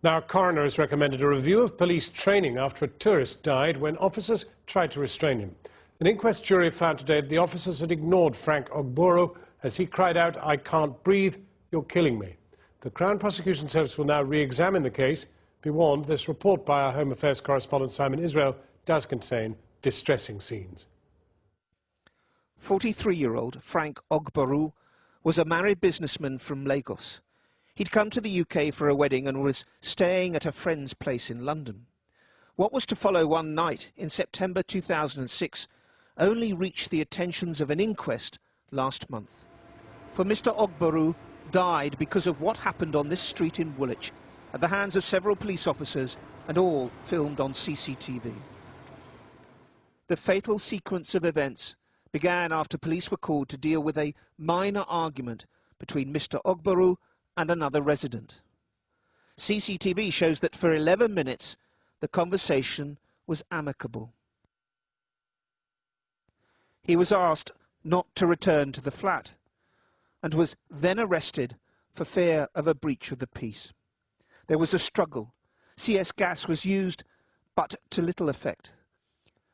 Now, Coroners recommended a review of police training after a tourist died when officers tried to restrain him. An inquest jury found today that the officers had ignored Frank Ogboru as he cried out, "I can't breathe, you're killing me." The Crown Prosecution Service will now re-examine the case. Be warned, this report by our Home Affairs correspondent Simon Israel does contain distressing scenes. 43-year-old Frank Ogboru was a married businessman from Lagos. He'd come to the UK for a wedding and was staying at a friend's place in London. What was to follow one night in September 2006 only reached the attentions of an inquest last month. For Mr. Ogboru died because of what happened on this street in Woolwich at the hands of several police officers, and all filmed on CCTV. The fatal sequence of events began after police were called to deal with a minor argument between Mr. Ogboru and another resident. CCTV shows that for 11 minutes the conversation was amicable. He was asked not to return to the flat and was then arrested for fear of a breach of the peace. There was a struggle. CS gas was used, but to little effect.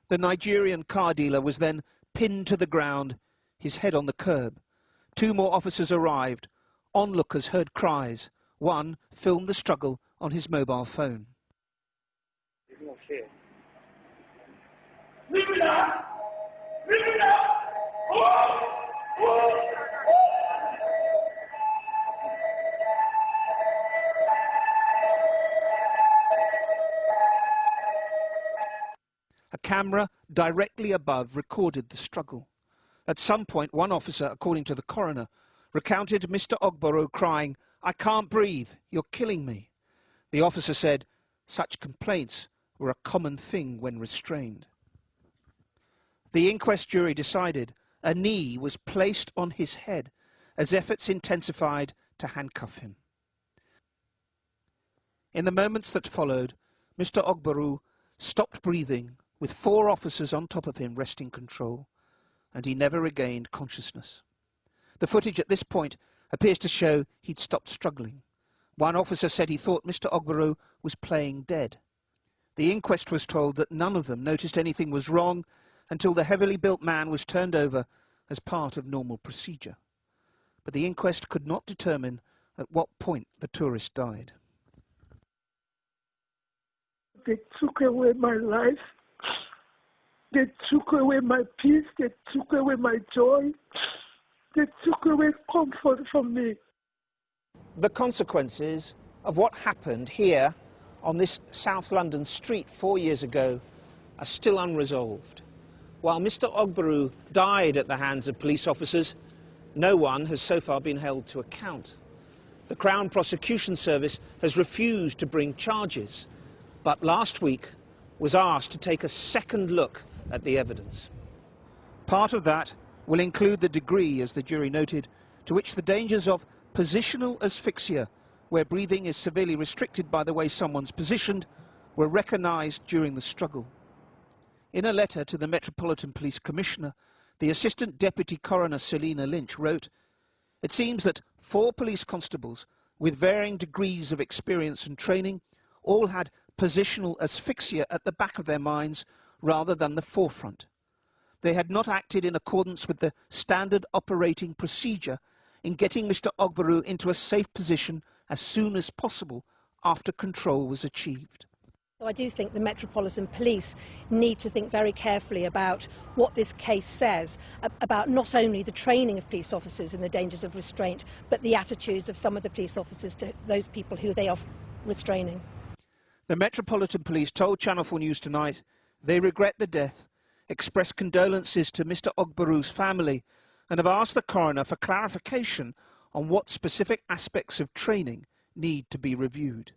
The Nigerian car dealer was then pinned to the ground, his head on the curb. Two more officers arrived. Onlookers heard cries. One filmed the struggle on his mobile phone. Leave it up! Leave it up! Oh! Oh! A camera directly above recorded the struggle. At some point, one officer, according to the coroner, recounted Mr. Ogboru crying, "I can't breathe, you're killing me." The officer said such complaints were a common thing when restrained. The inquest jury decided a knee was placed on his head as efforts intensified to handcuff him. In the moments that followed, Mr. Ogboru stopped breathing with 4 officers on top of him wresting control, and he never regained consciousness. The footage at this point appears to show he'd stopped struggling. One officer said he thought Mr. Ogboru was playing dead. The inquest was told that none of them noticed anything was wrong until the heavily built man was turned over as part of normal procedure. But the inquest could not determine at what point the tourist died. They took away my life. They took away my peace. They took away my joy. They took away comfort from me. The consequences of what happened here on this South London street 4 years ago are still unresolved. While Mr. Ogboru died at the hands of police officers, no one has so far been held to account. The Crown Prosecution Service has refused to bring charges, but last week was asked to take a second look at the evidence. Part of that will include the degree, as the jury noted, to which the dangers of positional asphyxia, where breathing is severely restricted by the way someone's positioned, were recognised during the struggle. In a letter to the Metropolitan Police Commissioner, the Assistant Deputy Coroner Selina Lynch wrote, "It seems that 4 police constables with varying degrees of experience and training all had positional asphyxia at the back of their minds rather than the forefront. They had not acted in accordance with the standard operating procedure in getting Mr. Ogboru into a safe position as soon as possible after control was achieved." So I do think the Metropolitan Police need to think very carefully about what this case says about not only the training of police officers in the dangers of restraint, but the attitudes of some of the police officers to those people who they are restraining. The Metropolitan Police told Channel 4 News tonight they regret the death, express condolences to Mr. Ogboru's family, and have asked the coroner for clarification on what specific aspects of training need to be reviewed.